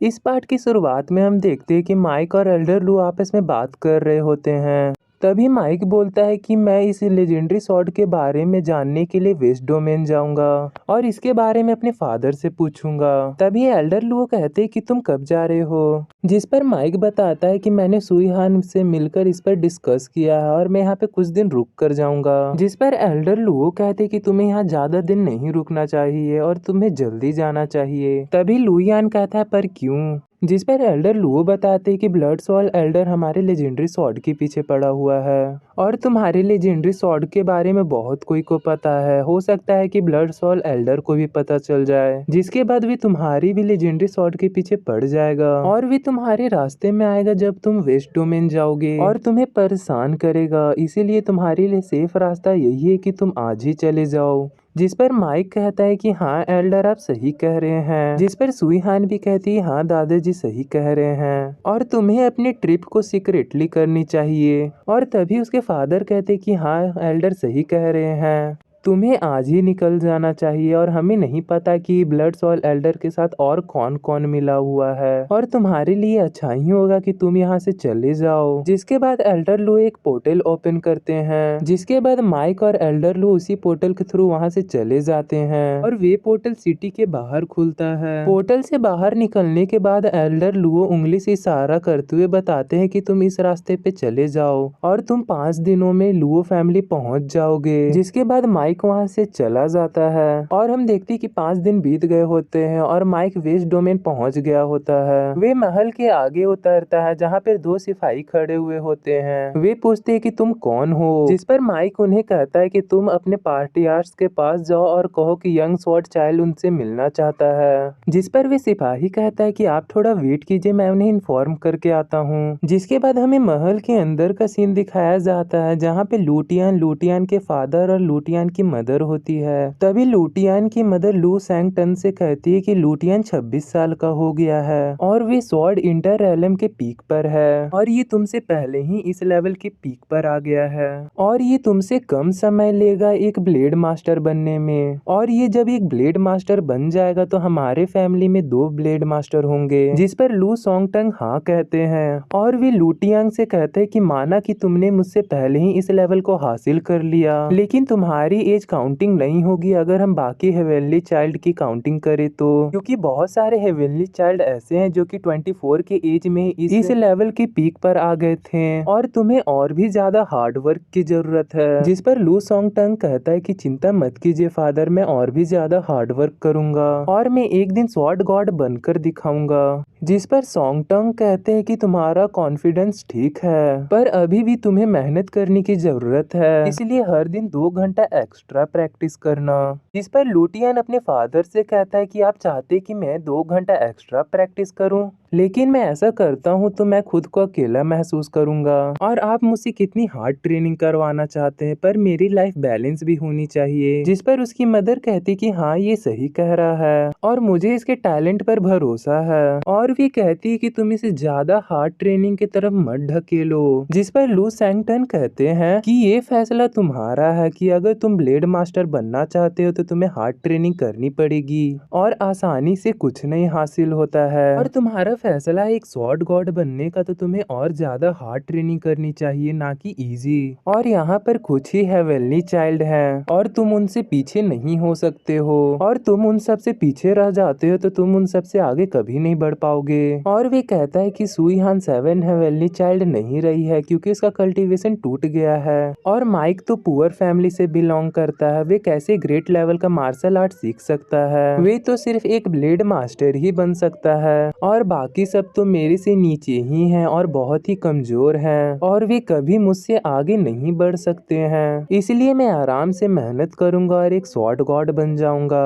इस पार्ट की शुरुआत में हम देखते हैं कि माइक और एल्डर लू आपस में बात कर रहे होते हैं। तभी माइक बोलता है कि मैं इस लेजेंडरी स्वॉर्ड के बारे में जानने के लिए वेस्ट डोमेन जाऊंगा और इसके बारे में अपने फादर से पूछूंगा। तभी एल्डर लू कहते हैं कि तुम कब जा रहे हो, जिस पर माइक बताता है कि मैंने सुईहान से मिलकर इस पर डिस्कस किया है और मैं यहाँ पे कुछ दिन रुक कर जाऊंगा। जिस पर एल्डर लू कहते हैं कि तुम्हें यहाँ ज्यादा दिन नहीं रुकना चाहिए और तुम्हें जल्दी जाना चाहिए। तभी लुईयान कहता है पर क्यों, जिस पर एल्डर लुओ बताते हैं कि ब्लड सॉल एल्डर हमारे लेजेंडरी स्वॉर्ड के पीछे पड़ा हुआ है और तुम्हारे लेजेंडरी स्वॉर्ड के बारे में बहुत कोई को पता है। हो सकता है कि ब्लड सॉल एल्डर को भी पता चल जाए, जिसके बाद भी तुम्हारी भी लेजेंडरी स्वॉर्ड के पीछे पड़ जाएगा और भी तुम्हारे रास्ते में आएगा जब तुम वेस्ट डोमेन जाओगे और तुम्हें परेशान करेगा। इसीलिए तुम्हारे लिए सेफ रास्ता यही है कि तुम आज ही चले जाओ। जिस पर माइक कहता है कि हाँ एल्डर आप सही कह रहे हैं। जिस पर सुईहान भी कहती है हाँ दादाजी सही कह रहे हैं और तुम्हें अपनी ट्रिप को सीक्रेटली करनी चाहिए। और तभी उसके फादर कहते कि हाँ एल्डर सही कह रहे हैं, तुम्हें आज ही निकल जाना चाहिए और हमें नहीं पता कि ब्लड सॉल एल्डर के साथ और कौन कौन मिला हुआ है और तुम्हारे लिए अच्छा ही होगा कि तुम यहाँ से चले जाओ। जिसके बाद एल्डर लू एक पोर्टल ओपन करते हैं, जिसके बाद माइक और एल्डर लू उसी पोर्टल के थ्रू वहाँ से चले जाते हैं और वे पोर्टल सिटी के बाहर खुलता है। पोर्टल से बाहर निकलने के बाद एल्डर लू उंगली से इशारा करते हुए बताते हैं कि तुम इस रास्ते पे चले जाओ और तुम 5 दिनों में लुओ फैमिली पहुंच जाओगे। जिसके बाद माइक वहां से चला जाता है और हम देखते हैं कि 5 दिन बीत गए होते हैं और माइक वेस्ट डोमेन पहुंच गया होता है। वे महल के आगे उतरता है जहां पर 2 सिपाही खड़े हुए होते हैं। वे पूछते हैं कि तुम कौन हो, जिस पर माइक उन्हें कहता है कि तुम अपने पार्टियार्स के पास जाओ और कहो कि यंग स्वॉर्ड चाइल्ड उनसे मिलना चाहता है। जिस पर वे सिपाही कहता है कि आप थोड़ा वेट कीजिए, मैं उन्हें इन्फॉर्म करके आता हूँ। जिसके बाद हमें महल के अंदर का सीन दिखाया जाता है जहाँ पे लूटियान के फादर और लूटियान की मदर होती है। तभी लूटियान की मदर लू सैंगटन से कहती है कि लूटियान 26 साल का हो गया है और वे स्वॉर्ड इंटर एलम के पीक पर है और ये तुमसे पहले ही इस लेवल के पीक पर आ गया है और ये तुमसे कम समय लेगा एक ब्लेड मास्टर बनने में। और ये जब एक ब्लेड मास्टर बन जाएगा तो हमारे फैमिली में 2 ब्लेड मास्टर होंगे। जिस पर लू सॉन्गटंग हाँ कहते हैं और वे लूटियांग से कहते हैं कि माना कि तुमने मुझसे पहले ही इस लेवल को हासिल कर लिया, लेकिन तुम्हारी एज काउंटिंग नहीं होगी अगर हम बाकी हेवनली चाइल्ड की काउंटिंग करें तो, क्योंकि बहुत सारे हेवनली चाइल्ड ऐसे हैं जो कि 24 के एज में इस लेवल के पीक पर आ गए थे और तुम्हें और भी ज्यादा हार्ड वर्क की जरूरत है। जिस पर लू सॉन्गटंग कहता है कि चिंता मत कीजिए फादर, मैं और भी ज्यादा हार्ड वर्क करूंगा और मैं एक दिन स्वॉर्ड गॉड बनकर दिखाऊंगा। जिस पर सॉन्गटंग कहते हैं कि तुम्हारा कॉन्फिडेंस ठीक है पर अभी भी तुम्हें मेहनत करने की जरूरत है, इसलिए हर दिन 2 घंटा एक्स्ट्रा प्रैक्टिस करना। जिस पर लूटियन अपने फादर से कहता है कि आप चाहते कि मैं 2 घंटा एक्स्ट्रा प्रैक्टिस करूं, लेकिन मैं ऐसा करता हूं तो मैं खुद को अकेला महसूस करूंगा और आप मुझसे कितनी हार्ड ट्रेनिंग करवाना चाहते हैं पर मेरी लाइफ बैलेंस भी होनी चाहिए। जिस पर उसकी मदर कहती कि हाँ ये सही कह रहा है और मुझे इसके टैलेंट पर भरोसा है और भी कहती कि तुम इसे ज्यादा हार्ड ट्रेनिंग की तरफ मत ढकेलो। जिस पर लू सैंगटन कहते हैं कि ये फैसला तुम्हारा है कि अगर तुम ब्लेड मास्टर बनना चाहते हो तो तुम्हें हार्ड ट्रेनिंग करनी पड़ेगी और आसानी से कुछ नहीं हासिल होता है और तुम्हारा फैसला है एक स्वॉर्ड गॉड बनने का तो तुम्हें और ज्यादा हार्ड ट्रेनिंग करनी चाहिए ना कि इजी। और यहाँ पर कुछ ही हेवनली चाइल्ड हैं और तुम उनसे पीछे नहीं हो सकते हो और तुम उन सब से पीछे रह जाते हो तो तुम उन सब से आगे कभी नहीं बढ़ पाओगे। और वे कहता है कि सुईहान 7 हेवनली चाइल्ड नहीं रही है क्योंकि उसका कल्टीवेशन टूट गया है और माइक तो पुअर फैमिली से बिलोंग करता है, वे कैसे ग्रेट लेवल का मार्शल आर्ट सीख सकता है, वे तो सिर्फ एक ब्लेड मास्टर ही बन सकता है और बाकी सब तो मेरे से नीचे ही हैं और बहुत ही कमजोर हैं और वे कभी मुझसे आगे नहीं बढ़ सकते हैं। इसलिए मैं आराम से मेहनत करूंगा और एक स्वॉर्ड गॉड बन जाऊंगा।